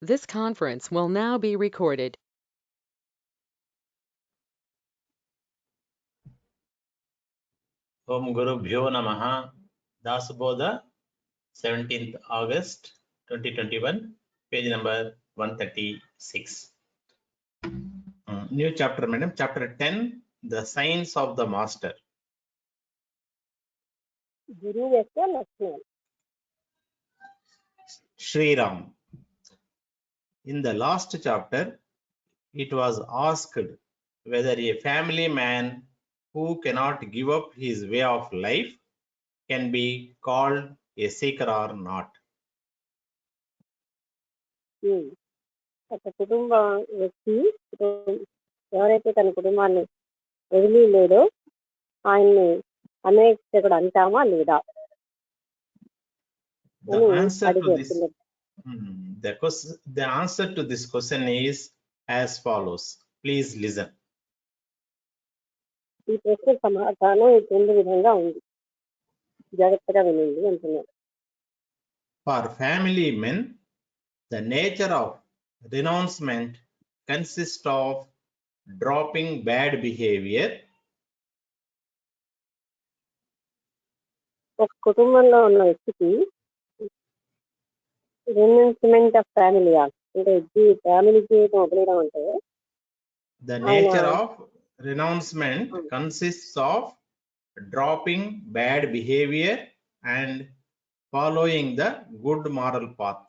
This conference will now be recorded. Om Gurubhyo Namaha. Dasabodha, 17th August 2021, page number 136. New chapter, madam. Chapter 10, the signs of the master. Guru Lakshman. Sri Ram. In the last chapter, it was asked whether a family man who cannot give up his way of life can be called a seeker or not. ఒక కుటుంబ వ్యక్తి ఎవరైతే తన కుటుంబాన్ని వదిలి లేడో ఆయన్ని అన్వేషకుడు అంటామా లేదా? The answer to this question is as follows. Please listen. ఈ ప్రశ్న సమాధానం ఈ క్రింది విధంగా ఉంది, జాగ్రత్తగా వినండి అంటున్నారు. For family men, the nature of renouncement consists of dropping bad behavior. ఒక కుటుంబంలో ఉన్న వ్యక్తికి రెనౌన్స్మెంట్ ఆఫ్ ఫ్యామిలీ అంటే ఫ్యామిలీ జీవితం వదిలేయడం అంటే the nature of renouncement consists of dropping bad behavior and following the good moral path.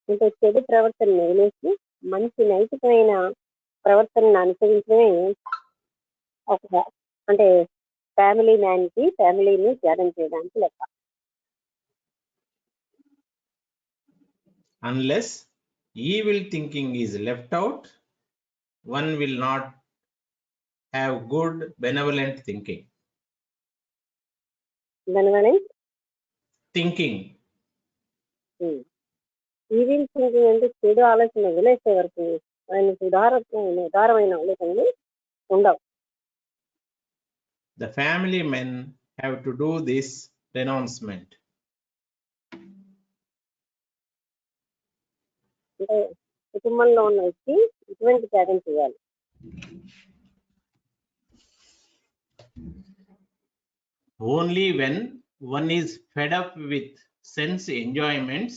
అంటే చెడు ప్రవర్తన వదిలేసి మంచి నైతికమైన ప్రవర్తనను అనుసరించడమే ఒక అంటే ఫ్యామిలీ మ్యాన్ కి ఫ్యామిలీని త్యాగం చేయడానికి లెక్క. Unless evil thinking is left out, one will not have good benevolent thinking. Benevolent thinking. Evil thinking అంటే చెడు ఆలోచన వదిలేసే వరకు ఆయనకు ఉదారమైన ఆలోచనలు ఉండవు. The family men have to do this renouncement. అంటే కుటుంబంలో ఉన్న వ్యక్తి ఇటువంటి త్యాగం చేయాలి. Only when one is fed up with sense enjoyments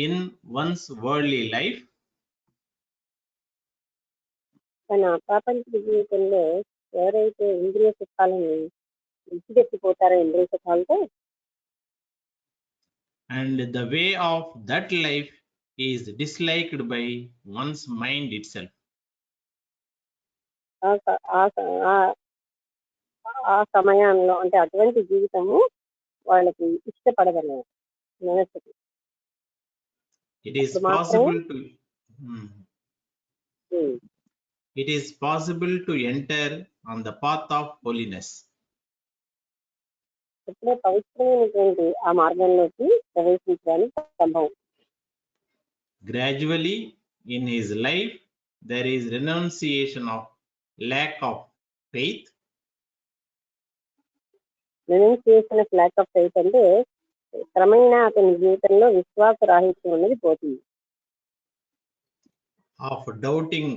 in one's worldly life, తన ప్రాపంచిక జీవితంలో ఎవరైతే ఇంద్రియ సుఖాలను విడిచిపెట్టిపోతారో ఇంద్రియ సుఖాలతో, and the way of that life is disliked by one's mind itself. ఆ సమయంలో అంటే అటువంటి జీవితము వాళ్ళకి ఇష్టపడగలరు మనసుకి. It is possible to enter on the path of holiness. ఎప్పుడో పవిత్రమైనటువంటి ఆ మార్గంలోకి ప్రవేశించడానికి సంభవం. Gradually in his life there is renunciation of lack of faith. Renunciation of lack of faith అంటే క్రమేణా అతని జీవితంలో విశ్వాస రాహిత్యం అనేది పోతుంది. Of doubting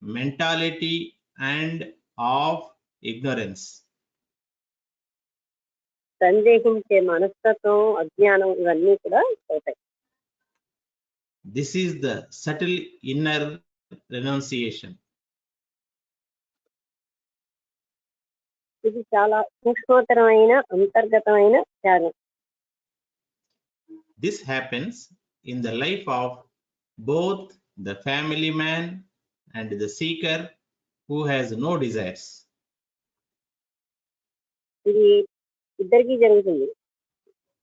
mentality and of ignorance. సందేహించే మనస్తత్వం, అజ్ఞానం ఇవన్నీ కూడా పోతాయి. This is the subtle inner renunciation. ఇది చాలా సూక్ష్మతరమైన అంతర్గతమైన త్యాగం. This happens in the life of both the family man and the seeker who has no desires. ఇది ఇద్దరికి జరుగుతుంది.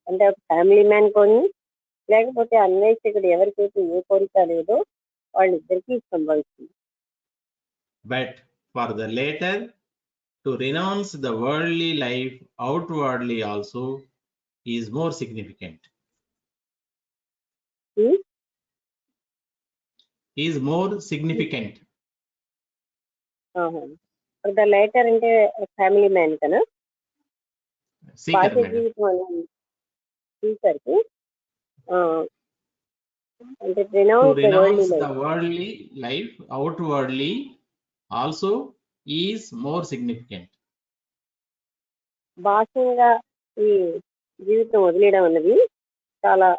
అంటే ఒక ఫ్యామిలీ మ్యాన్ కొని లేకపోతే అన్వేషకుడు ఎవరికైతే ఏ కోరిక లేదో వాళ్ళిద్దరికీ సంభవిస్తుంది. But for the latter, to renounce the worldly life outwardly also is more significant. Is more significant. For the latter అంటే ఫ్యామిలీ మ్యాన్ కన్నా Seeker జీవితం అనేది సీకర్కి అంటే To renounce the worldly renounce the life. worldly life outwardly also is more significant. బాహ్యంగా ఈ జీవితం వదిలేయడం అన్నది చాలా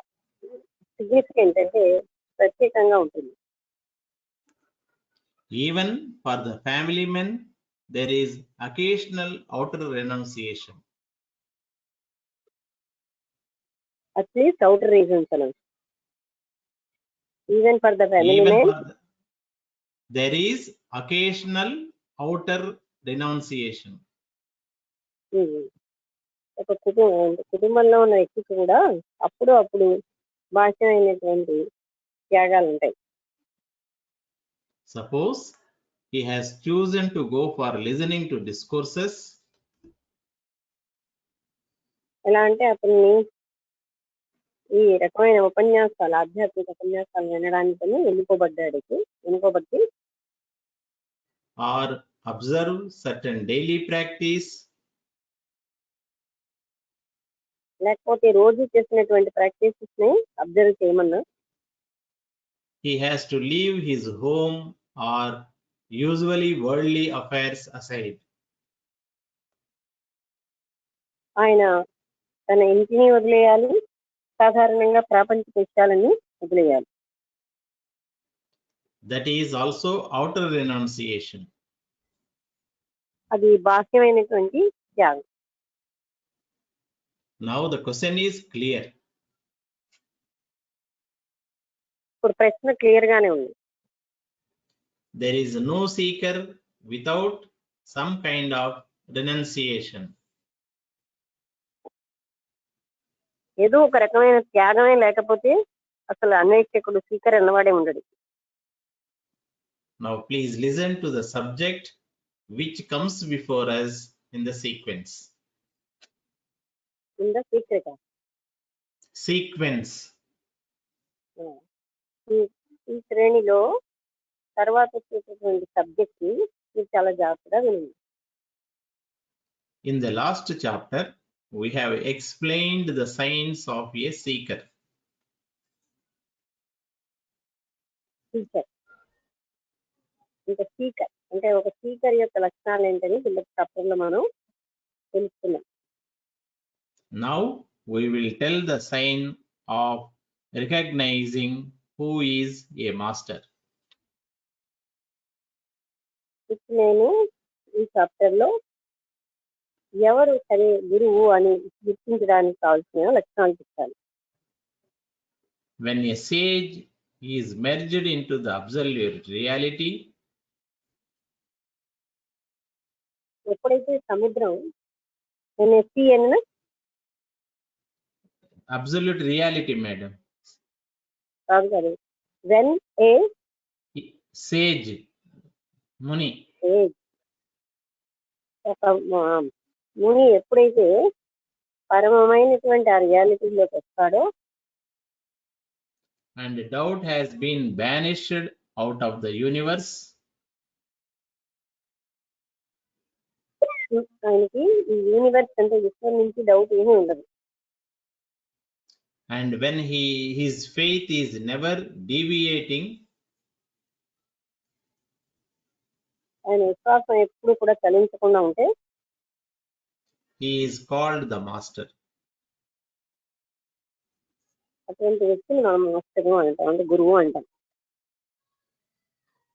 సిగ్నిఫికెంట్, అంటే ప్రత్యేకంగా ఉంటుంది. Even for the family men, there is occasional outer renunciation. At least outer reasons అనొచ్చు. Even for the family Even men, for the, there is occasional outer renunciation. ఒక కుటుంబంలో ఉన్న వ్యక్తికి కూడా అప్పుడు బాహ్యమైనటువంటి త్యాగాలు ఉంటాయి. Suppose he has chosen to go for listening to discourses. ఎలా అంటే అతన్ని ఈ రకమైన ఉపన్యాసాలు, ఆధ్యాత్మిక ఉపన్యాసాలు వినడానికి ఎన్నుకోబట్టి Or observe certain daily practice. లేకపోతే రోజు చేసినటువంటి ప్రాక్టీసెస్ ని అబ్జర్వ్ చేయమన్నా. He has to leave his home or usually worldly affairs aside. ఆయన తన ఇంటిని వదిలేయాలి, సాధారణంగా ప్రాపంచిక విషయాలని వదిలేయాలి. That is also outer renunciation. అది బాహ్యమైనటువంటి త్యాగం. Now the question is clear. ఇప్పుడు ప్రశ్న క్లియర్ గానే ఉంది. There is no seeker without some kind of renunciation. ఏదో ఒక రకమైన త్యాగమే లేకపోతే అసలు అన్వేషకుడు సీకర్ అన్నవాడే ఉండడు. Now please listen to the subject which comes before us in the sequence. In the secret. Sequence. ఈ శ్రేణిలో తర్వాత వచ్చేటటువంటి సబ్జెక్ట్ ని మీరు చాలా జాగ్రత్తగా వినండి. In the last chapter, we have explained the signs of a seeker. Seeker అంటే సీకర్ అంటే ఒక సీకర్ యొక్క లక్షణాలు ఏంటని కింద చాప్టర్ లో మనం తెలుసుకున్నాం. Now we will tell the sign of recognizing who is a master. ఇప్పుడు నేను ఈ చాప్టర్ లో ఎవరు సరే గురువు అని గుర్తించడానికి కావాల్సిన లక్షణాలు చెప్తాను. When a sage is merged into the absolute reality, ఎప్పుడైతే సముద్రం ఎన్ఎస్సి అన్న absolute reality, madam. కాదు కాదు, వెన్ ఏ Sage, Muni. ఒక ముని ఎప్పుడైతే పరమమైనటువంటి ఆ రియాలిటీలోకి వస్తాడో, And doubt has been banished out of the universe, ఆయనకి ఈ యూనివర్స్ అంటే విశ్వం నుంచి డౌట్ ఏమీ ఉండదు. and when his faith is never deviating, ఆయన విశ్వాసం ఎప్పుడు కూడా చలించకుండా ఉంటే he is called the master. అటువంటి వ్యక్తిని మనం మాస్టరు అంటాం, అంటే గురువు అంటాం.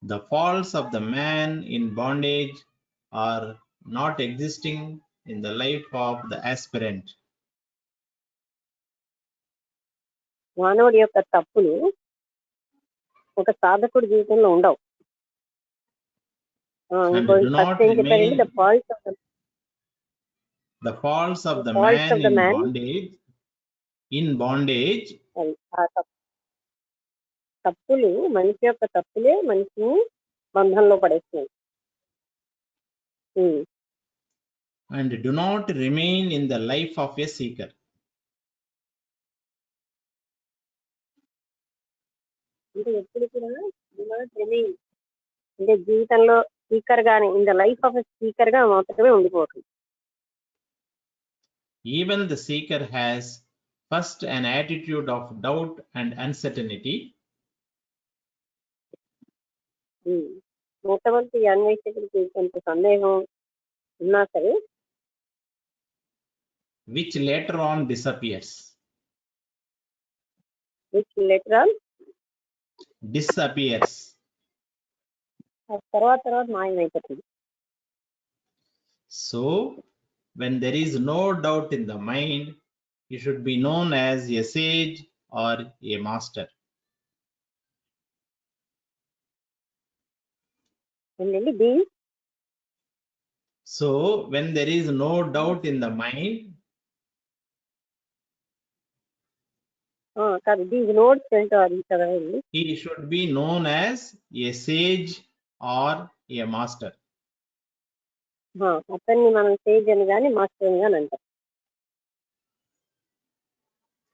The faults of the man in bondage are not existing in the life of the aspirant. మానవుడి యొక్క తప్పులు ఒక సాధకుడి జీవితంలో ఉండవు. And do not ఫస్ట్ ఏం చెప్పారంటే remain the fault the faults of the faults man of the in man. bondage ఆ తప్పులు, మనిషి యొక్క తప్పులే మనిషిని బంధంలో పడేస్తున్నాయి. and do not remain in the life of a seeker. అంటే ఎప్పుడు కూడా do not remain అంటే జీవితంలో స్పీకర్ గానే in the life of speaker గా మాత్రమే ఉండిపోతుంది. Even the seeker has first an attitude of doubt and uncertainty. మొట్టమొదటి అన్వేషకుడికి కొంత సందేహం ఉన్నా సరే which later on disappears. which later on Disappears. తర్వాత మాయమైపోతుంది. So, when there is no doubt in the mind, he should be known as a sage or a master. ఏంటండి these So, when there is no doubt in the mind, కాదు these notes ఏంటో అది చదవండి. he should be known as a sage or a master. అతన్ని మనం Sage అని కానీ master అని కానీ అంటాం.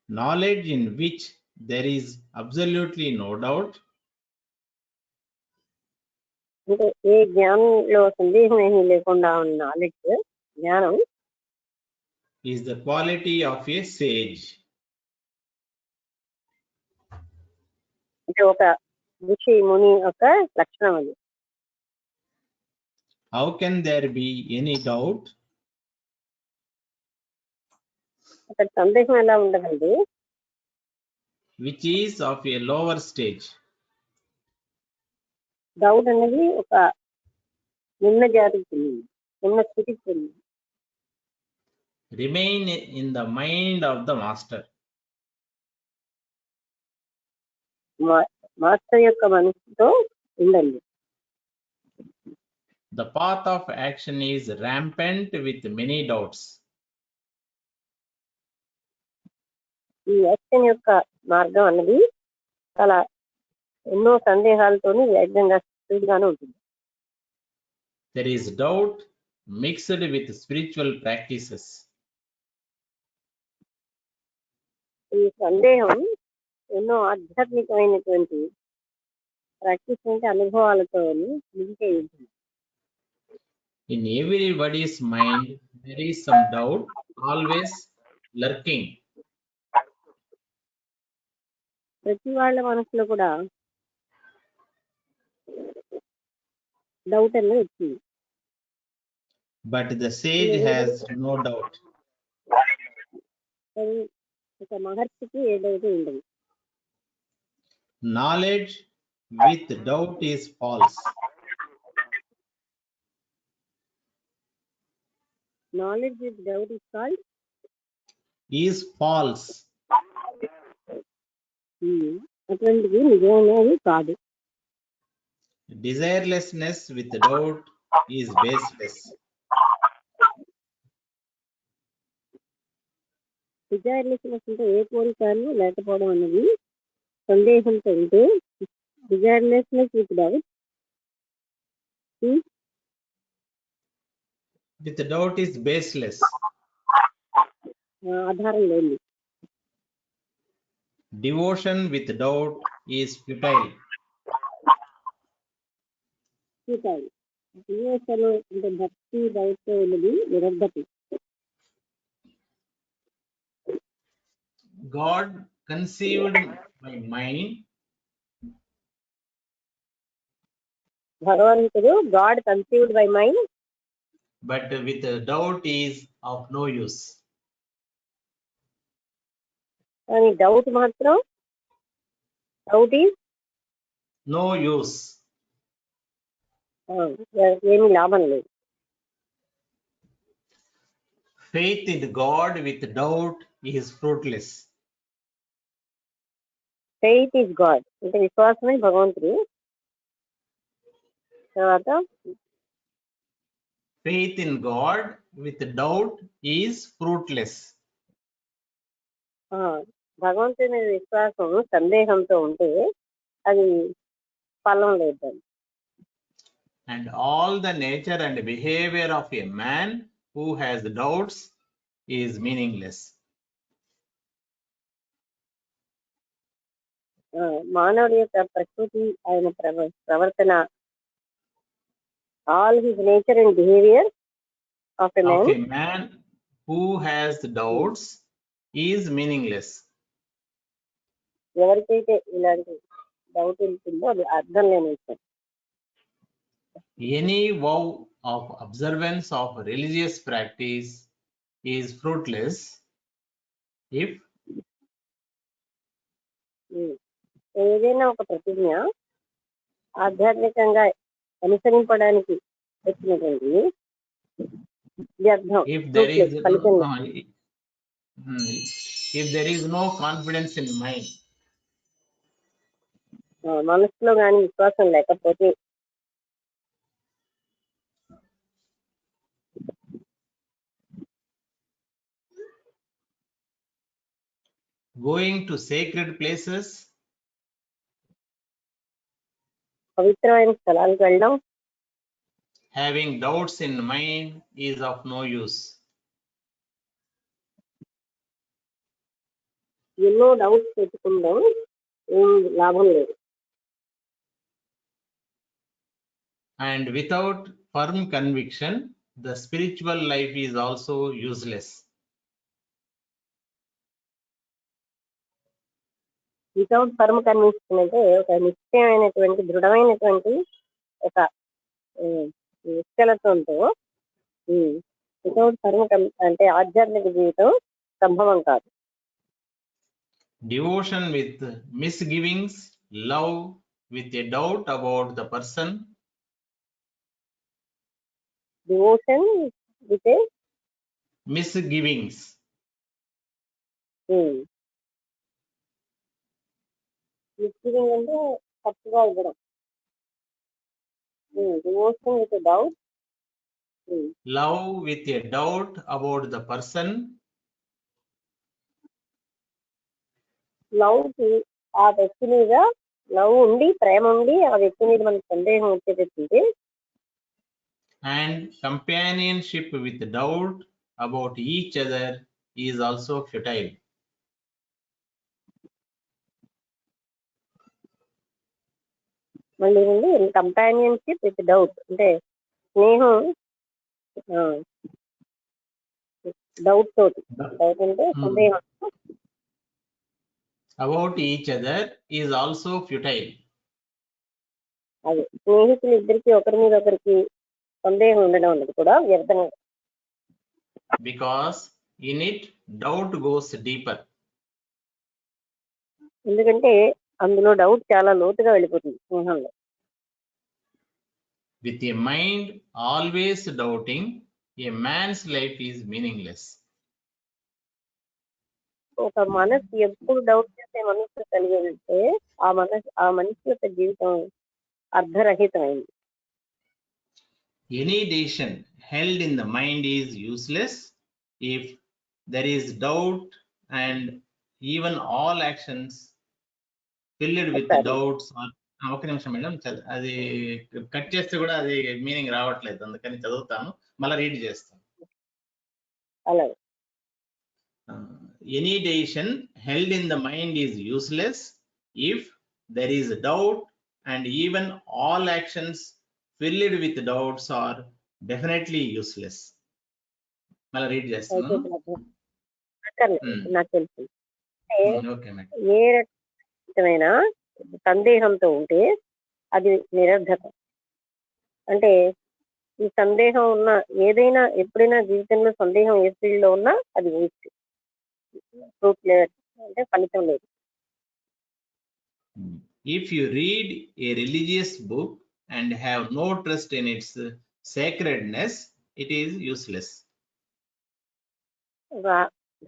Knowledge in which there is absolutely no doubt అంటే ఏ జ్ఞానంలో సందేహం ఏమీ లేకుండా ఉన్న నాలెడ్జ్ జ్ఞానం is the quality of a sage. అంటే ఒక ఋషి ముని యొక్క లక్షణం అది. How can there be any doubt? అక్కడ సందేహం ఎలా ఉండదండి, Which is of a lower stage. Doubt అనేది ఒక నిమ్న జాతికి చెందింది, నిమ్న స్థితికి చెందింది. Remain in the mind of the master. Master యొక్క మనసుతో ఉండండి. The path of action is rampant with many doubts. ఈ యాక్షన్ యొక్క మార్గం అన్నది చాలా ఎన్నో సందేహాలతోని వేగంగా స్పీడ్గానే ఉంటుంది. There is doubt mixed with spiritual practices. ఈ సందేహం ఎన్నో ఆధ్యాత్మికమైనటువంటి ప్రాక్టీస్ అంటే అనుభవాలతో మిగితే ఉంటుంది. In everybody's mind, there is some doubt always lurking. ప్రతి వాళ్ళ మనసులో కూడా డౌట్ అనేది వచ్చింది. But the sage has no doubt. కానీ ఒక మహర్షికి ఏ డౌట్ ఉండదు. Knowledge with doubt is false. Knowledge with doubt is called Is false. అటువంటిది నిజమైనది కాదు. Desirelessness with doubt is baseless. Desirelessness అంటే ఏ కోరికను లేకపోవడం అనేది సందేహంతో ఉంటే desirelessness with doubt With doubt is baseless. ఆధారం లేదు. Devotion with doubt is futile. Devotion అంటే భక్తి డౌట్ ఉన్నది నిరర్ధకం. God conceived my mind, భగవంతుడు God conceived by mind but with doubt is of no use. కానీ డౌట్ మాత్రం డౌట్ ఈజ్ No use. ఏమీ లాభం లేదు. Faith in God with doubt is fruitless. Faith is God అంటే విశ్వాసమే భగవంతుడు. తర్వాత Faith in God with doubt is fruitless. భగవంతుని మీద విశ్వాసం సందేహంతో ఉంటే అది ఫలం లేదు. And all the nature and behavior of a man who has doubts is meaningless. మానవుడి యొక్క ప్రకృతి ఆయన ప్రవర్తన all his nature and behaviour of a Of man a man who has doubts is meaningless. ఎవరికైతే ఇలాంటి డౌట్ ఉంటుందో అది అర్థం లేని విషయం. Any vow of observance of religious practice is fruitless if ఏదైనా ఒక ప్రతిజ్ఞ ఆధ్యాత్మికంగా అనుసరింపడానికి వచ్చినటువంటి వ్యర్థం, if there is ఫలితం if there is no confidence in mind. మనసులో కానీ విశ్వాసం లేకపోతే Going to sacred places, పవిత్రమైన స్థలాలకు వెళ్ళడం, having doubts in mind is of no use. ఎన్నో డౌట్స్ పెట్టుకుందాం, ఏం లాభం లేదు. And without firm conviction, the spiritual life is also useless. Without firm conviction అంటే ఒక నిశ్చయమైనటువంటి దృఢమైనటువంటి ఒక నిశ్చలత్వంతో వితౌట్ ఫర్మ్ అంటే ఆధ్యాత్మిక జీవితం సంభవం కాదు. Devotion with misgivings, love with a doubt about the person, devotion with misgivings, మిస్గివింగ్ అంటే తప్పుగా ఇవ్వడం. Devotion with doubt, love with a doubt about the person, love ఆ వ్యక్తి మీద లవ్ ఉండి ప్రేమ ఉండి ఆ వ్యక్తి మీద మనకు సందేహం వచ్చేటట్టుంటే, and companionship with doubt about each other is also futile. మళ్ళీ కంపానియన్షిప్ విత్ డౌట్ అంటే స్నేహం డౌట్ తోటి, డౌట్ అంటే సందేహం About each other is also futile. అది స్నేహితులు ఇద్దరికి ఒకరి మీద ఒకరికి సందేహం ఉండడం అన్నది కూడా వ్యర్థమే. Because in it doubt goes deeper. ఎందుకంటే అందులో డౌట్ చాలా లోతుగా వెళ్ళిపోతుంది స్నేహంలో. With a mind always doubting, a man's life is meaningless. ఒక మనసు ఎప్పుడు డౌట్ చేసే మనసు కలిగి ఉంటే ఆ మనిషి యొక్క జీవితం అర్ధరహితమైంది. Any decision held in the mind is useless if there is doubt, and even all actions filled with doubts are. ఒక నిమిషం మేడం, అది కట్ చేస్తే కూడా అది మీనింగ్ రావట్లేదు, అందుకని చదువుతాను, మళ్ళీ రీడ్ చేస్తాను. అలాగే Any decision held in the mind is useless if there is doubt, and even all actions filled with doubts are definitely useless. మళ్ళీ రీడ్ చేస్తాను. నాకు తెలుసు. Okay madam. ఏ రకమైన సందేహంతో ఉంటే అది నిరర్ధకం. అంటే ఈ సందేహం ఉన్న ఏదైనా ఎప్పుడైనా జీవితంలో సందేహం ఏ ఫీల్డ్ లో ఉన్నా అది వేస్ట్, ఫ్రూట్ లేదు అంటే ఫలితం లేదు. If you read a religious book and have no trust in its sacredness, it is useless.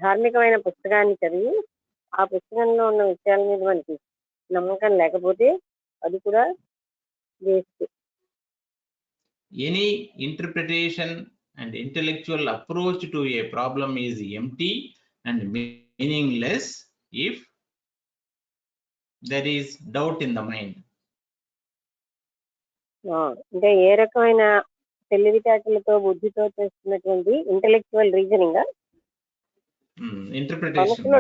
ధార్మికమైన పుస్తకాన్ని చదివి ఆ పుస్తకంలో ఉన్న విషయాల మీద మనకి నమ్మకం లేకపోతే అది కూడా waste. Any interpretation and intellectual approach to a problem is empty and meaningless if there is doubt in the mind. అంటే ఏ రకమైన తెలివితేటలతో బుద్ధితో చేస్తున్నటువంటి ఇంటెలెక్చువల్ రీజనింగ్ ఇంటర్ప్రిటేషన్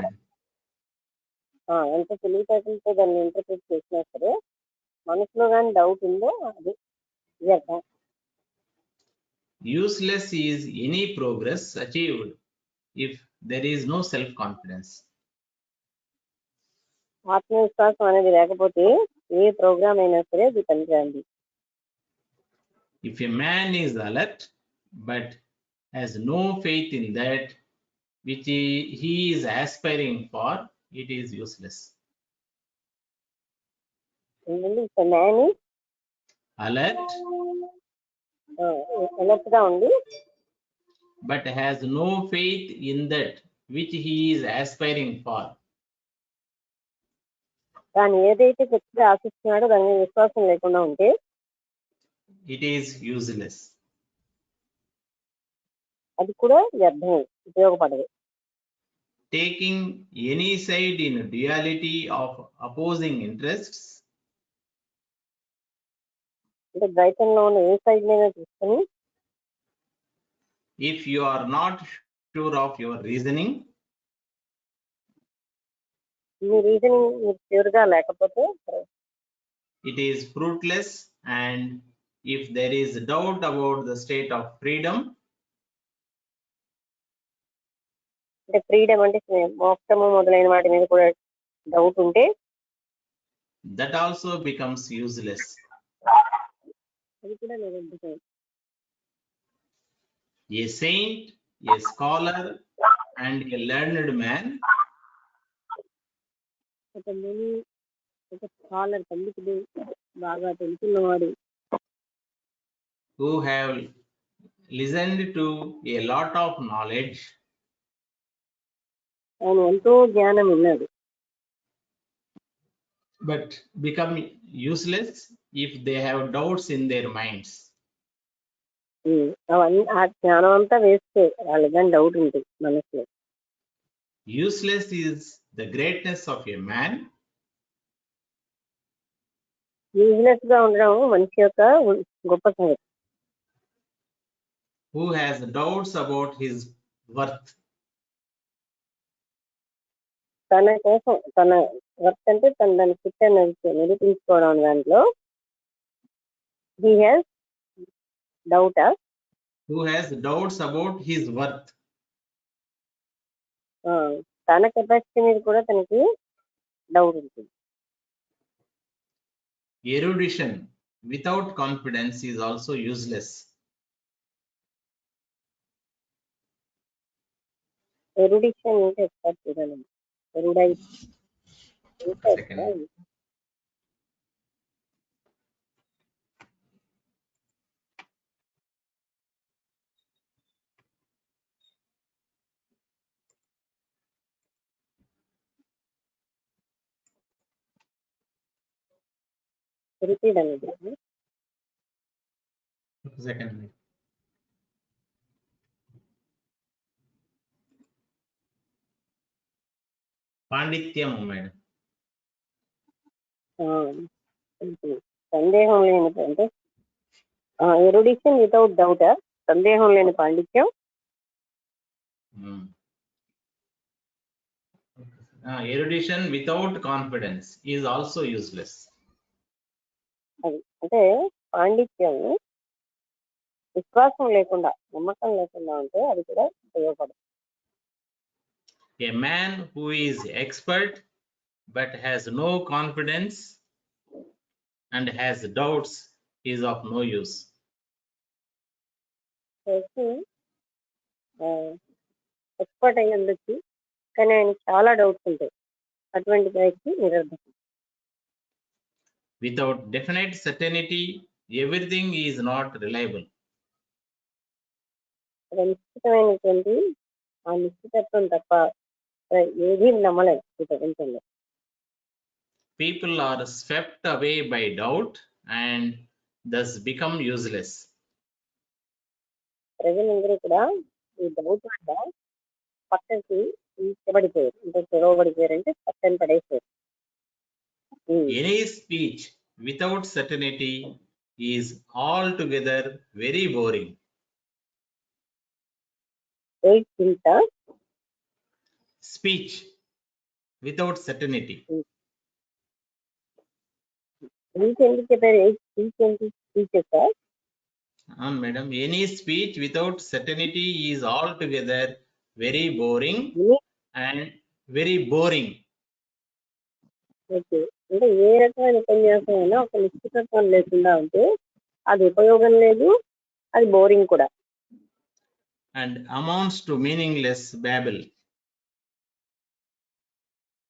ఎంత తెలివితేటలతో దాన్ని ఇంటర్ప్రిట్ చేసినా సరే మనసులో కానీ డౌట్ ఉందో అది వ్యర్థం. Useless is any progress achieved if there is no self-confidence. ఆత్మవిశ్వాసం అనేది లేకపోతే ఏ ప్రోగ్రామ్ అయినా సరే అది పనిచేయండి. If a man is alert but has no faith in that which he is aspiring for, it is useless. If a man is Alert alert గా ఉండి but has no faith in that which he is aspiring for, తాను ఏదైతే గట్టిగా ఆశిస్తున్నాడో దాని మీద విశ్వాసం లేకుండా ఉంటే it is useless. అది కూడా వ్యర్థమే, ఉపయోగపడదు. Taking any side in duality of opposing interests, అంటే ద్వైతంలో ఉన్న ఏ సైడ్ అయినా తీసుకొని if you are not sure of your reasoning, me reasoning మీరు ప్యూర్ గా లేకపోతే it is fruitless, and if there is doubt about the state of freedom, అంటే freedom అంటే మోక్షము మొదలైన వాటి మీద కూడా డౌట్ ఉంటే that also becomes useless. అది కూడా నిరర్థకం. A saint, a scholar, and a learned man ఒక ముని, ఒక స్కాలర్, పండితుడు, బాగా తెలుసున్నవాడు, who have listened to a lot of knowledge, ఆయన ఎంతో జ్ఞానం ఉన్నాడు, but become useless if they have doubts in their minds. అవన్నీ ఆ జ్ఞానం అంతా వేస్తే వాళ్ళకి కానీ డౌట్ ఉంటుంది మనసులో. Useless is the greatness of a man, useless గా ఉండడం మనిషి యొక్క గొప్ప సంగతి. who has doubts about his worth. తన కోసం, తన వర్క్ అంటే తన దాని చుట్టూ నిరూపించుకోవడం దాంట్లో he has doubt. Who has doubts about his worth. తన కెపాసిటీ మీద కూడా తనకి డౌట్ ఉంటుంది. Erudition without confidence is also useless. ఎరుడిషన్ అంటే ఎక్స్పర్ట్ చూడండి, ఎరుడైట్ Second. రిపీట్ అనేది. Second. పాండిత్యం మేడం. సందేహం లేని అంటే ఎరుడిషన్ వితౌట్ డౌట్, సందేహం లేని పాండిత్యం. Erudition without confidence is also useless. అది అంటే పాండిత్యం విశ్వాసం లేకుండా, నమ్మకం లేకుండా ఉంటే అది కూడా ఉపయోగపడదు. A man who is expert but has no confidence and has doubts is of no use. Expert అయ్యి ఉండొచ్చు కానీ ఆయన చాలా డౌట్స్ ఉంటాయి, అటువంటి వ్యక్తి నిరర్థకం. Without definite certainty, everything is not reliable. నిశ్చితమైనటువంటి ఆ నిశ్చితత్వం తప్ప ఏది నమ్మలేదు ఈ ప్రపంచంలో. People are swept away by doubt and thus become useless. ప్రజలందరూ కూడా ఈ డౌట్ వల్ల పక్కకి ఇష్టపడిపోయారు, అంటే తెరవబడిపోయారంటే పక్కన పడేసారు. Any speech without certainty is altogether very boring. Speech without certainty. ఎందుకు చెప్పారు 8 స్పీచ్ ఏంటి? Speeches Madam, any speech without certainty is altogether very boring and very boring. Okay, అంటే ఏ రకమైన ఉపన్యాసం అయినా ఒక నిశ్చితత్వం లేకుండా ఉంటే అది ఉపయోగం లేదు, అది బోరింగ్ కూడా. and amounts to meaningless babble.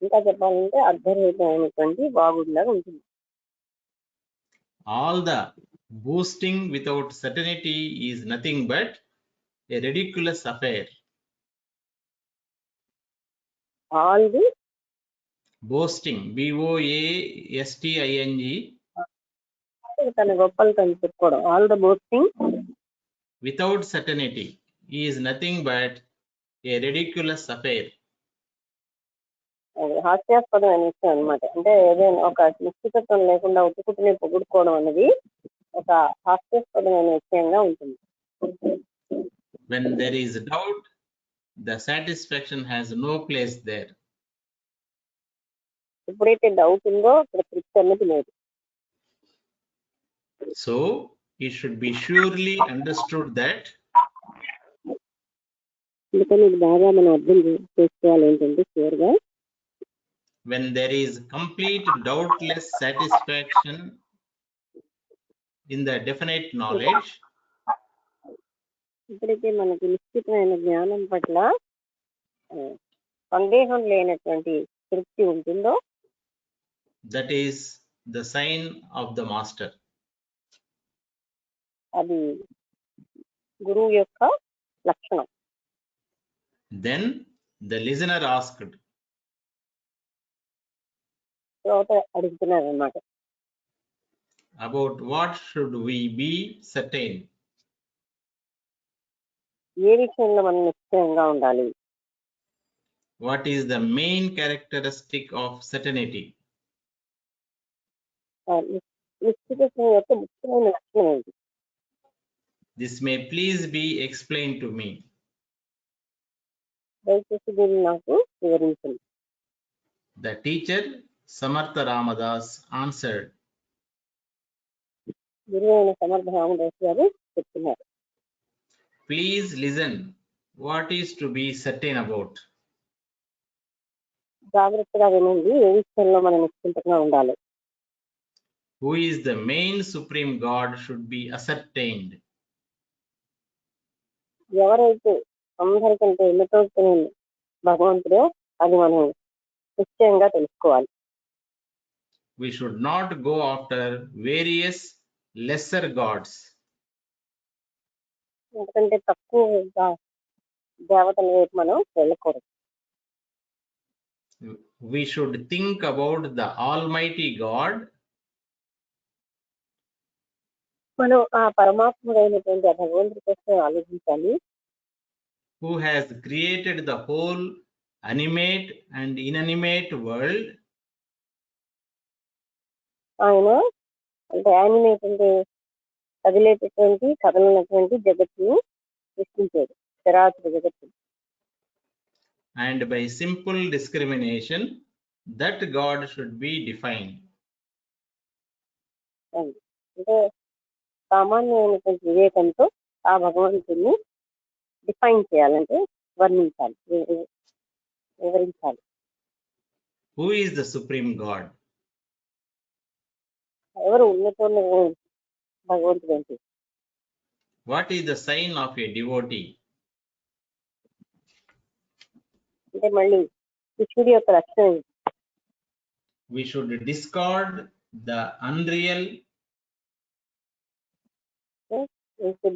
ఇంకా చెప్పాలంటే అర్థరహితమైనటువంటి వాగుడులాగా ఉంటుంది. All the boasting without certainty is nothing but a ridiculous affair. All the Boasting, BOASTING, తన గొప్పలు తను చెప్పుకోవడం. All the boasting without certainty is nothing but a ridiculous affair. అది హాస్యాస్పదమైన విషయం అనమాట. అంటే ఏదైనా ఒక నిశ్చితత్వం లేకుండా ఉట్టుకుట్టుని పొగుడుకోవడం అనేది ఒక హాస్యాస్పదమైన విషయంగా ఉంటుంది. When there is doubt, the satisfaction has no place there. ఎప్పుడైతే డౌట్ ఉందో అక్కడ తృప్తి అన్నది లేదు. So it should be surely understood that అందుకని ఇది బాగా మనం అర్థం చేసుకోవాలి ఏంటంటే క్లియర్గా, when there is complete doubtless satisfaction in the definite knowledge, ఎప్పుడైతే మనకి నిశ్చితమైన జ్ఞానం పట్ల సందేహం లేనటువంటి తృప్తి ఉంటుందో, that is the sign of the master. అది గురువు యొక్క లక్షణం. Then the listener asked, తర్వాత అడుగుతున్నారు అన్నమాట, about what should we be certain? ఏ విషయంలో మనం నిశ్చయంగా ఉండాలి? What is the main characteristic of certainty? నిశ్చితత్వం యొక్క ముఖ్యమైన లక్షణం ఏంటి? This may please be explained to me. దయచేసి దీన్ని నాకు వివరించండి. The teacher Samartha Ramadas answered, గురువు అయిన సమర్థ రామదాస్ గారు చెప్తున్నారు, please listen, what is to be certain about? జాగ్రత్తగా వినండి, ఏ విషయంలో మనం నిశ్చింతగా ఉండాలి. Who is the main supreme God should be ascertained. ఎవరైతే అందరికంటే ఉన్నతోత్తమ భగవంతుడో అది మనం నిశ్చయంగా తెలుసుకోవాలి. We should not go after various lesser gods. ఎందుకంటే తక్కువ దేవతల వైపు మనం వెళ్ళకూడదు. We should think about the Almighty God, మనం ఆ పరమాత్ముడైనటువంటి ఆ భగవంతుడి కోసం ఆలోచించాలి, who has created the whole animate and inanimate world. ఆయన అంటే యానిమేట్ అంటే కదిలేటటువంటి కదలనటువంటి జగత్తును సృష్టించాడు, చరాచర జగత్తు. And by simple discrimination, that God should be defined. అంటే సామాన్యమైనటువంటి వివేకంతో ఆ భగవంతుడిని డిఫైన్ చేయాలంటే వర్ణించాలి, వివరించాలి. Who is the supreme God? ఎవరు ఉన్నతోన్న భగవంతుడు ఏంటి? What is the sign of a devotee? అంటే మళ్ళీ కృష్ణుడి యొక్క లక్షణం ఏంటి? We should discard the unreal,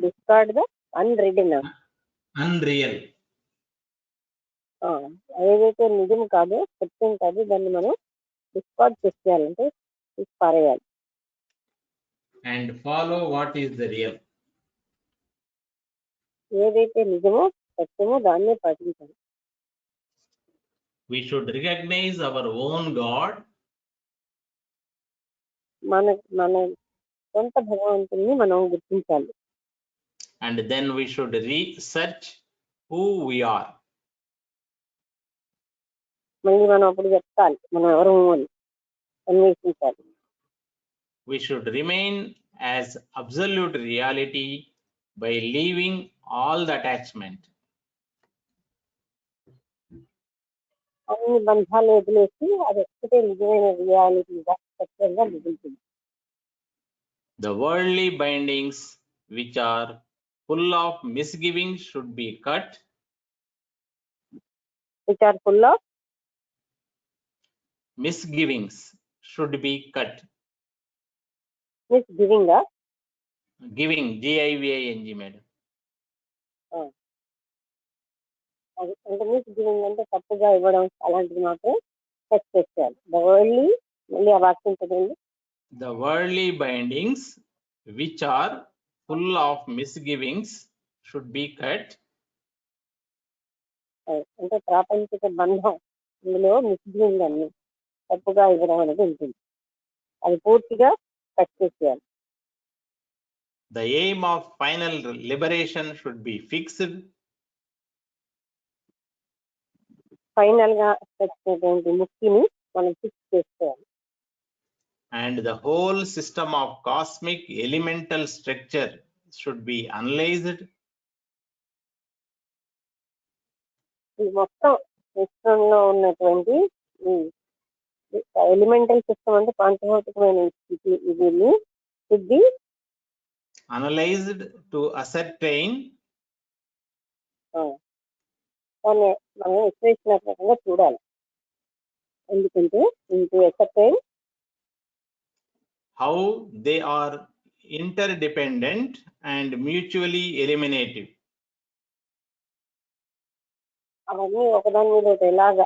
discard the unridden, unreal, ఏదైతే నిజం కాదో సత్యం కాదో దాన్ని మనం డిస్కార్డ్ చేసేయాలంటే పారేయాలి. and follow what is the real. ఏదైతే నిజమో సత్యమో దాన్నే పాటించాలి. We should recognize our own God, మన మన సొంత భగవంతుని మనం గుర్తించాలి. and then we should research who we are. మళ్ళీ మనం అప్పుడు చెప్తాలి మనం ఎవరు అని అన్వేషించాలి. We should remain as absolute reality by leaving all the attachment. అన్ని బంధాలు వదిలేసి అది ఒక్కటే నిజమైన రియాలిటీగా సత్యంగా మిగులుతుంది. The worldly bindings which are full of misgivings should be cut. which are full of Misgivings should be cut. misgiving. Giving, G-I-V-I-N-G, madam. అంటే misgiving అంటే తప్పుగా ఇవ్వడం అలాంటిది మాత్రం టచ్ చేయాలి. ద వరల్డ్లీ మళ్ళీ ఆ వాక్యం చదవండి. The worldly bindings which are full of misgivings should be cut. అంటే ప్రాపంచిక బంధం ఇందులో మిస్గివింగ్ అన్ని తప్పుగా ఇవ్వడం అనేది ఉంటుంది. అది పూర్తిగా కట్ చేయాలి. The aim of final liberation should be fixed. Final గా వచ్చినటువంటి ముక్తిని మనం ఫిక్స్ చేసుకోవాలి. And the whole system of cosmic elemental structure should be analyzed. ఈ మొత్తం సిస్టంలో ఉన్నటువంటి ఎలిమెంటల్ సిస్టమ్ అంటే పంచభౌతికమైన స్థితి ఇది should be analyzed to ascertain. దాన్ని మనం విశ్లేషణాత్మకంగా చూడాలి. ఎందుకంటే into ascertain how they are interdependent and mutually eliminative. అవన్నీ ఒకదాని మీద ఎలాగా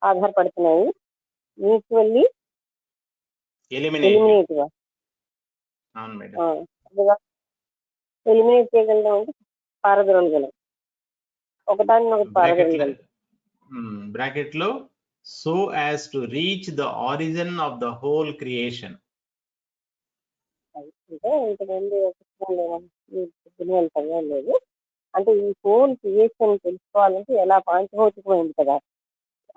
ఆధారపడుతున్నాయి, మ్యూచువల్లీ ఎలిమినేటివ్. అవును మేడం. ఎలిమినేట్ చేయగలడం అంటే పారదొరగలం, ఒకదాన్ని ఒకటి పారదొరగలం. బ్రాకెట్ లో so as to reach the origin of the whole creation. అంటే ఇంతకుముందు లేదు అంటే ఈ హోల్ క్రియేషన్ తెలుసుకోవాలంటే ఎలా పంచభౌతికమైంది కదా,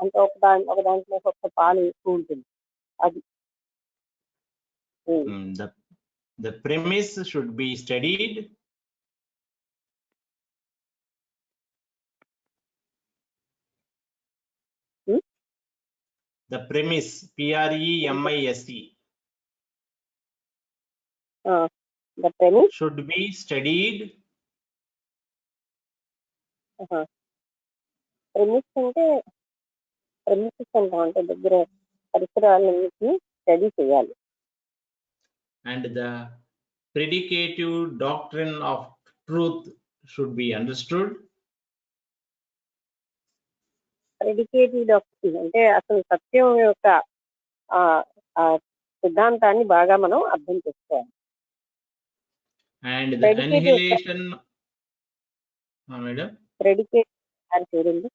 అంటే ఒక దాంట్లో ఒక పాలు ఎక్కువ ఉంటుంది. అది The premise should be studied. The premise, P-R-E-M-I-S-E. The premise should be studied. Premise అంటే ప్రెమిసెస్ అంటే దగ్గర పరిసరాలన్నింటినీ స్టడీ చేయాలి. And the predicative doctrine of truth should be understood. Predicative doctrine అంటే అసలు సత్యం యొక్క సిద్ధాంతాన్ని బాగా మనం అర్థం చేసుకోవాలి. And the annihilation, madam, predicate అని చూడండి.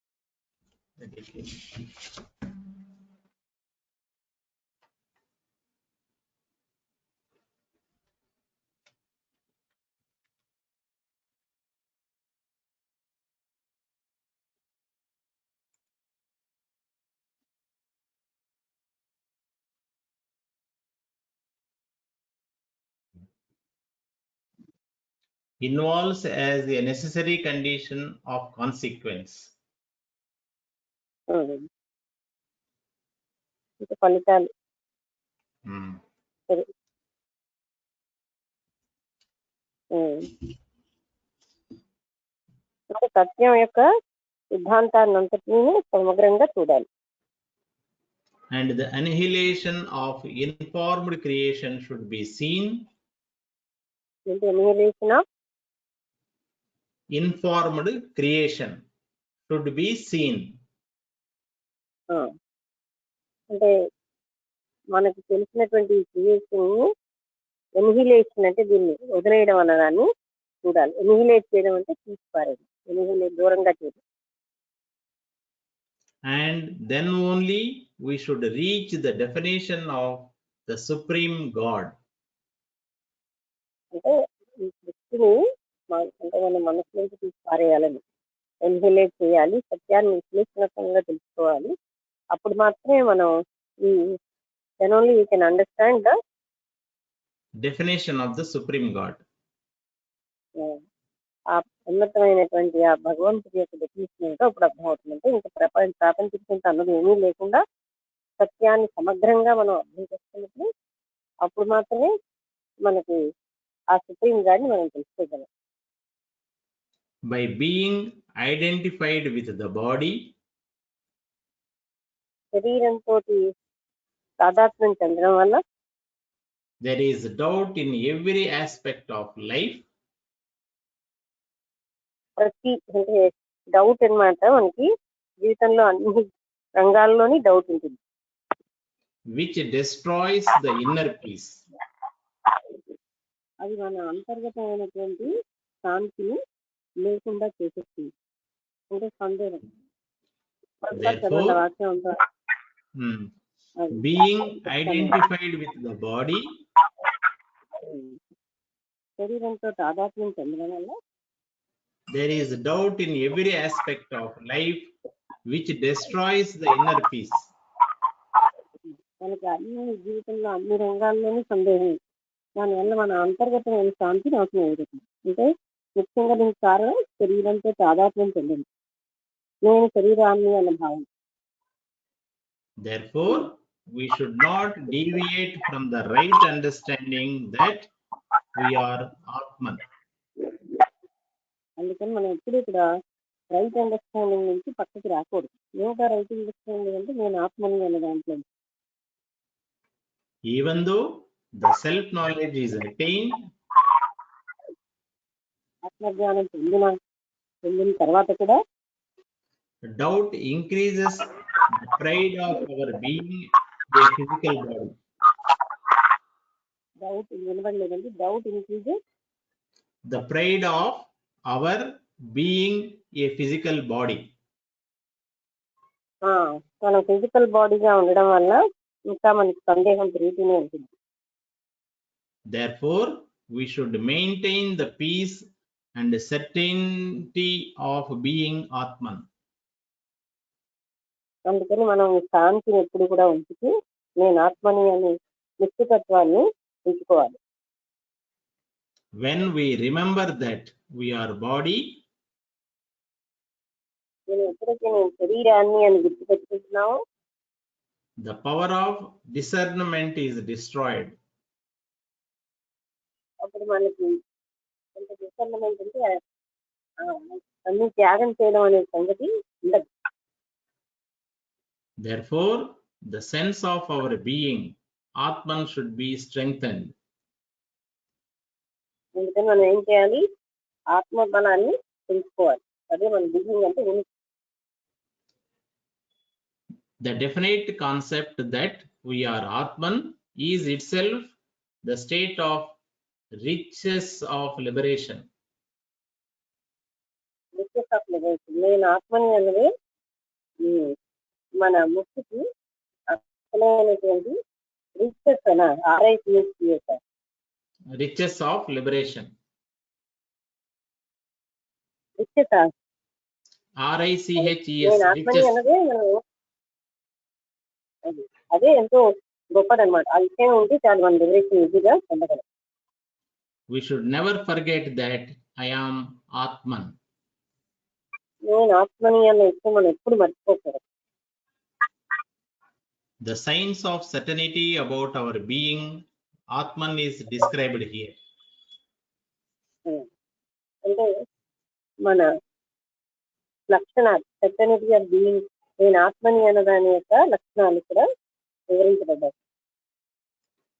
involves as a necessary condition of consequence. ఫలితాలు సత్యం యొక్క సిద్ధాంతాన్ని అంతటినీ సమగ్రంగా చూడాలి. And the annihilation of informed creation should be seen. Annihilation of informed creation should be seen. అంటే మనకు తెలిసినటువంటి క్రియేషన్ ఎనిహిలేషన్ అంటే దీన్ని వదిలేయడం అన్నదాన్ని చూడాలి. ఎనిహిలేట్ చేయడం అంటే తీసిపారేయడం, ఎనిహిలేట్ దూరంగా చేయడం. And then only we should reach the definition of the supreme God. అంటే ఈ సృష్టిని అంటే మన మనసు నుంచి తీసిపారేయాలని, ఎనిహిలేట్ చేయాలి, సత్యాన్ని విశ్లేషణాత్మకంగా తెలుసుకోవాలి. అప్పుడు మాత్రమే మనం ఈ then only we can understand the definition of the supreme God. ఆ ఉన్నతమైనటువంటి ఆ భగవంతుడి యొక్క డెఫినేషన్ ఏంటో అప్పుడు అర్థమవుతుందంటే ఇంకా ప్రాపంచికంత అన్నది ఏమీ లేకుండా సత్యాన్ని సమగ్రంగా మనం అర్థం చేసుకున్నప్పుడు అప్పుడు మాత్రమే మనకి ఆ సుప్రీం గాడిని మనం తెలుసుకోగలం. By being identified with the body, శరీరంతో తాదాత్మ్యం చెందడం వల్ల there is doubt in every aspect of life, ప్రతి అంటే డౌట్ అన్నమాట. మనకి జీవితంలో అన్ని రంగాల్లోని డౌట్ ఉంటుంది. which destroys the inner peace. అది మన అంతర్గతమైనటువంటి శాంతిని లేకుండా చేసేస్తుంది. అంటే సందేహం. Therefore, వాక్యం అంతా being identified with the body, శరీరంతో తాదాత్మ్యం చెందడం వల్ల there is doubt in every aspect of life, which destroys the inner peace. మనకి అన్ని జీవితంలో అన్ని రంగాల్లోనూ సందేహం. దానివల్ల మన అంతర్గతమైన శాంతి నాశనం అవుతుంది. అంటే ముఖ్యంగా దీనికి కారణం శరీరంతో తాదాత్మ్యం చెందింది. నేను శరీరాన్ని అన్న భావం. Therefore, we should not deviate from the right understanding that we are Atman. అందుకని మనం ఎప్పుడు కూడా రైట్ అండర్స్టాండింగ్ నుంచి పక్కకి రాకూడదు. యోగా రైట్ అండర్స్టాండింగ్ అంటే నేను ఆత్మని అన్న దాంట్లో. Even though the self-knowledge is attained, ఆత్మజ్ఞానం పొందిన తర్వాత కూడా doubt increases the pride of our being a physical body. Doubt వినబడలేదండి. Doubt increases The pride of our being a physical body. మన ఫిజికల్ బాడీగా ఉండడం వల్ల ఇంకా మనకి సందేహం పెరుగుతూనే ఉంటుంది. Therefore, we should maintain the peace and certainty of being Atman. అందుకని మనం శాంతిని ఎప్పుడు కూడా ఉంచుతూ నేను ఆత్మని అనే నిశ్చితత్వాన్ని ఉంచుకోవాలి. When we remember that we are body, నేను ఎప్పుడైతే నేను శరీరాన్ని అని గుర్తుపెట్టుకుంటున్నామో the power of discernment is destroyed. అప్పుడు మనకి ఎంత డిసర్నమెంట్ అంటే అన్ని త్యాగం చేయడం అనే సంగతి ఉండదు. Therefore, the sense of our being, Atman, should be strengthened. అందుకని మనం ఏం చేయాలి? ఆత్మ బలాన్ని తెలుసుకోవాలి. అదే మన బిగింగ్ అంటే The definite concept that we are Atman is itself the state of riches of liberation. నేను ఆత్మని అన్నది మన ముక్తికి అసలైనటువంటి రిచెస్ అన Riches of liberation. Riches RICHES. నేను ఆత్మని అన్నదే అదే ఎంతో గొప్పదన్నమాట. ఆ విషయం ఉంటే చాలు మన లిబరేషన్ ఈజీగా పొందగలం. We should never forget that I am Atman. నేను ఆత్మని అన్న విషయం మనం ఎప్పుడు మర్చిపోకూడదు. The signs of certainty about our being Atman is described here. అంటే మన లక్షణాలు సెటర్నిటీ ఆఫ్ బీయింగ్ నేను ఆత్మని అన్న దాని యొక్క లక్షణాలు కూడా వివరించబడ్డాయి.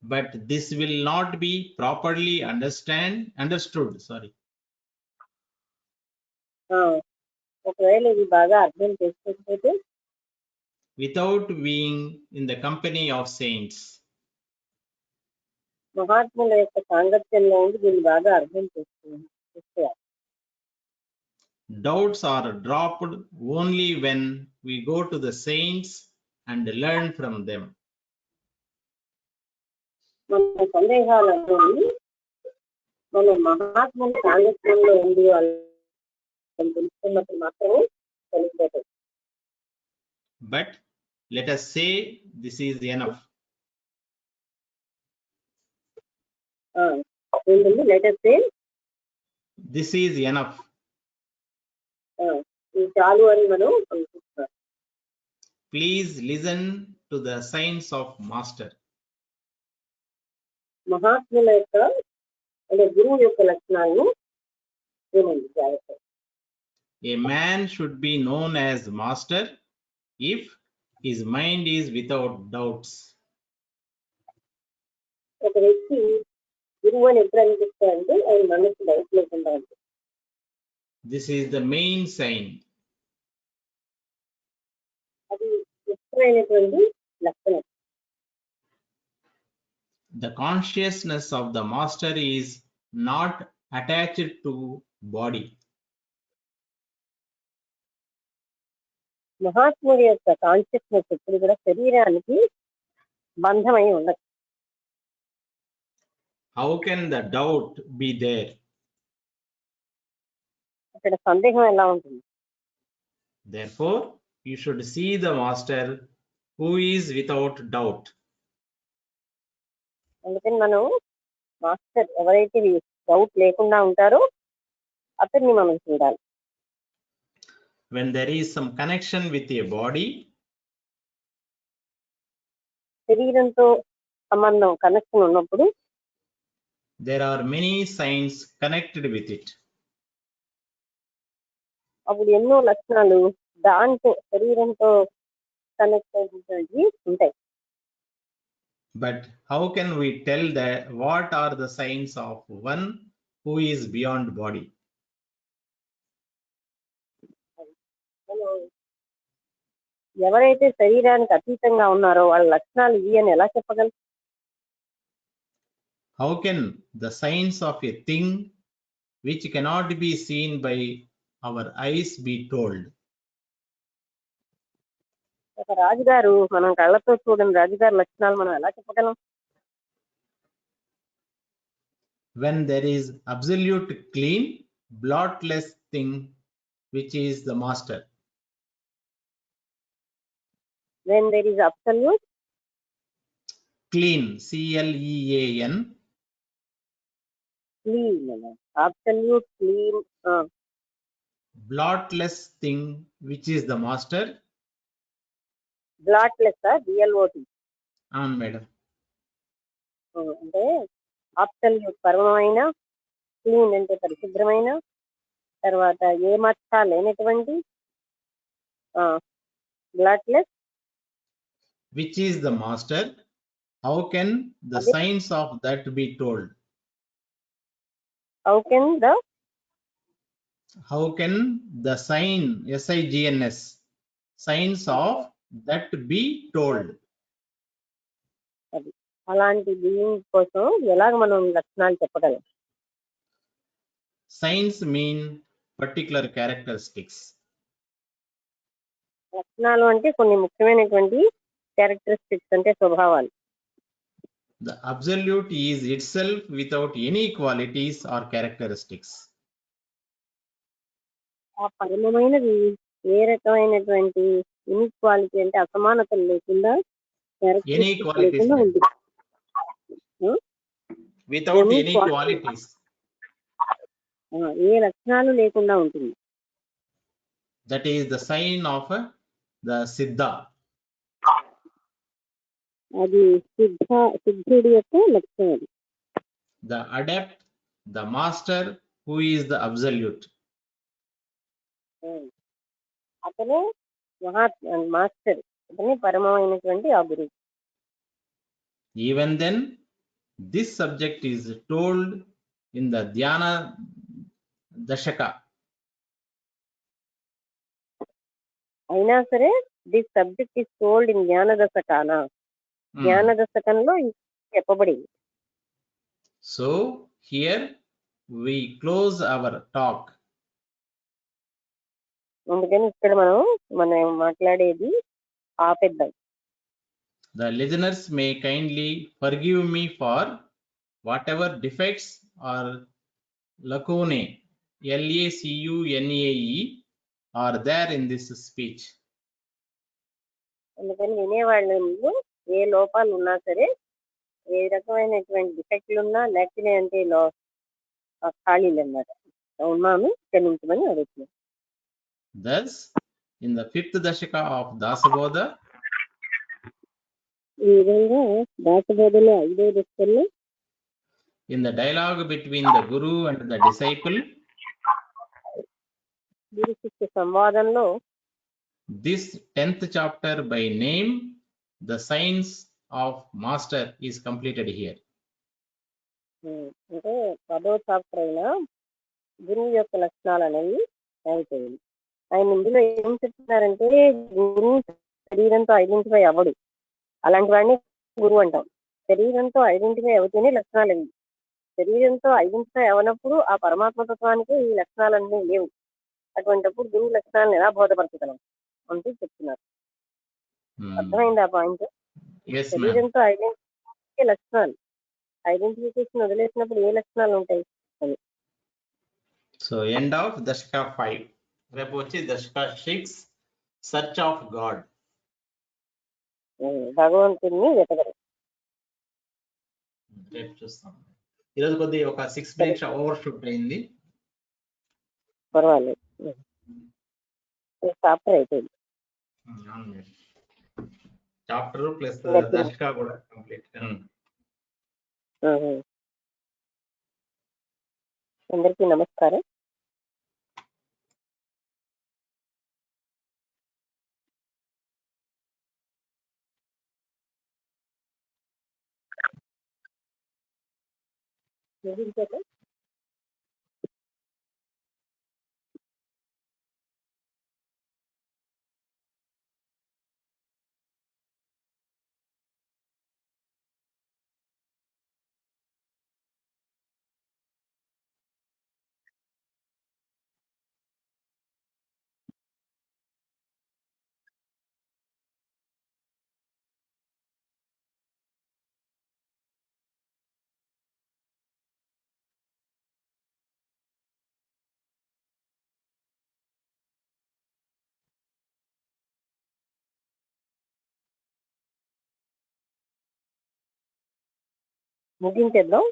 But this will not be properly understood. ఒకవేళ ఇది బాగా అర్థం చేసుకోకపోతే without being in the company of saints. మహాత్ముల యొక్క సాంగత్యంలో ఉండి దీన్ని బాగా అర్థం చేసుకోవాలి. Doubts are dropped only when we go to the saints and learn from them. మన సందేహాలను మన మహాత్ముల సాంగత్యంలో ఉండి వాళ్ళు తెలుసుకున్నప్పుడు మాత్రమే తెలిసిపోతుంది. But let us say this is enough. Let us say this is enough. ఇది చాలు అని మనం అనుకుంటున్నాం. Please listen to the signs of master. మహాత్ముల యొక్క అంటే గురువు యొక్క లక్షణాలను ఏమండి జాగ్రత్త. A man should be known as master if his mind is without doubts. ఒక వ్యక్తి గురువు అని ఎప్పుడు అనిపిస్తారంటే ఆయన మనసు డౌట్ లేకుండా ఉంటుంది. This is the main sign. అది ముఖ్యమైనటువంటి లక్షణం. The consciousness of the master is not attached to body. మహాత్ముడి యొక్క కాన్షియస్నెస్ ఎప్పుడు కూడా శరీరానికి బంధమై ఉండదు. How can the doubt be there? అక్కడ సందేహం ఎలా ఉంటుంది? Therefore, you should see the master who is without doubt. అందుకని మనం మాస్టర్ ఎవరైతే డౌట్ లేకుండా ఉంటారో అతన్ని మనం చూడాలి. When there is some connection with a body, శరీరంతో సంబంధం కనెక్షన్ ఉన్నప్పుడు there are many signs connected with it. అప్పుడు ఎన్నో లక్షణాలు దాంతో శరీరంతో కనెక్ట్ అయినటువంటి ఉంటాయి. But how can we tell that what are the signs of one who is beyond body? మనం ఎవరైతే శరీరానికి అతీతంగా ఉన్నారో వాళ్ళ లక్షణాలు ఇవి అని ఎలా చెప్పగలం? How can the signs of a thing which cannot be seen by our eyes be told? ఒక రాజుగారు మనం కళ్ళతో చూడని రాజుగారి లక్షణాలు మనం ఎలా చెప్పగలం? When there is absolute clean, blotless thing which is the master. When there is absolute Clean, CLEAN, clean, absolute clean, blotless thing which is the master. blotless, BLOT. Madam. అంటే అబ్సల్యూట్ పరమమైన, క్లీన్ అంటే పరిశుభ్రమైన, తర్వాత ఏ మచ్చ లేనటువంటి, bloodless, Which is the master? How can the signs of that be told? How can the SIGNS signs of that be told? అలాంటి being కోసం ఎలాగ మనం లక్షణాలు చెప్పగలం? Signs mean particular characteristics. లక్షణాలు అంటే కొన్ని ముఖ్యమైనటువంటి క్యారెక్టరిస్టిక్స్ అంటే స్వభావాలు. The absolute is itself without any qualities or characteristics. ఆ పరమమైనది ఏ రకమైనటువంటి ఇన్ఈక్వాలిటీ అంటే అసమానతలు లేకుండా లేకుండా ఉంటుంది. Without any qualities. ఏ లక్షణాలు లేకుండా ఉంటుంది. That is the sign of the Siddha. అది సిద్ధుడి యొక్క లక్షణం. The adept, the master who is the absolute. అతనే మాస్టర్, అతనే పరమమైనటువంటి ఆ గురువు. Even then, this subject is told in the Dhyana Dashaka. అయినా సరే this subject is told in జ్ఞాన దశకానా, జ్ఞాన దశకంలో చెప్పబడింది. So here we close our talk. అందుకని ఇక్కడ మనం మాట్లాడేది ఆపేద్దాం. The listeners may kindly forgive me for whatever defects or lacunae, LACUNAE, are there in this speech. అందుకని వినేవాళ్ళు ఏ లోపాలు ఉన్నా సరే, ఏ రకమైనటువంటి డిఫెక్ట్లు ఉన్నా, లేకపోతే అంటే ఖాళీలు అన్నమాట ఉన్నాను క్షమించమని అడుగుతున్నాను. Thus, in the 5th Dashaka of Dasabodha, ఈ విధంగా దాసబోధలో 5వ దశకంలో in the dialogue between the Guru and the disciple, గురు శిష్య సంవాదంలో this 10th chapter by name, the Science of Master, is completed here. అంటే 10వ చాప్టర్ అయిన గురువు యొక్క లక్షణాలు అనేవి అయిపోయింది. ఆయన ఇందులో ఏం చెప్తున్నారంటే గురువు శరీరంతో ఐడెంటిఫై అవ్వడు, అలాంటి వాడిని గురువు అంటాం. శరీరంతో ఐడెంటిఫై అవుతేనే లక్షణాలు అవి. శరీరంతో ఐడెంటిఫై అవనప్పుడు ఆ పరమాత్మ తత్వానికి ఈ లక్షణాలన్నీ లేవు. అటువంటిప్పుడు గురువు లక్షణాలను ఎలా బోధపరచగలం అంటూ చెప్తున్నారు. అర్థమైంది ఆ పాయింట్? Yes, ma'am. శరీరంతో ఐడెంటిఫై లక్షణాలు, ఐడెంటిఫికేషన్ వదిలేసినప్పుడు ఏ లక్షణాలు ఉంటాయి అని. So end of Dashka 5. రేపు వచ్చి Dashka 6, Search of God. భగవంతుడిని వెతకడం. రేపు చూస్తాం. ఈరోజు కొద్దిగా ఒక 6 minutes ఓవర్ షూట్ అయింది. పర్వాలేదు, చాప్టర్ అయిపోయింది. చాప్టర్ ప్లస్ దశక కూడా కంప్లీట్. అందరికీ నమస్కారం. ముగించేద్దాం.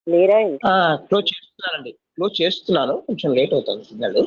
లేరా? క్లోజ్ చేస్తున్నానండి, క్లోజ్ చేస్తున్నాను, కొంచెం లేట్ అవుతుంది సిగ్నల్.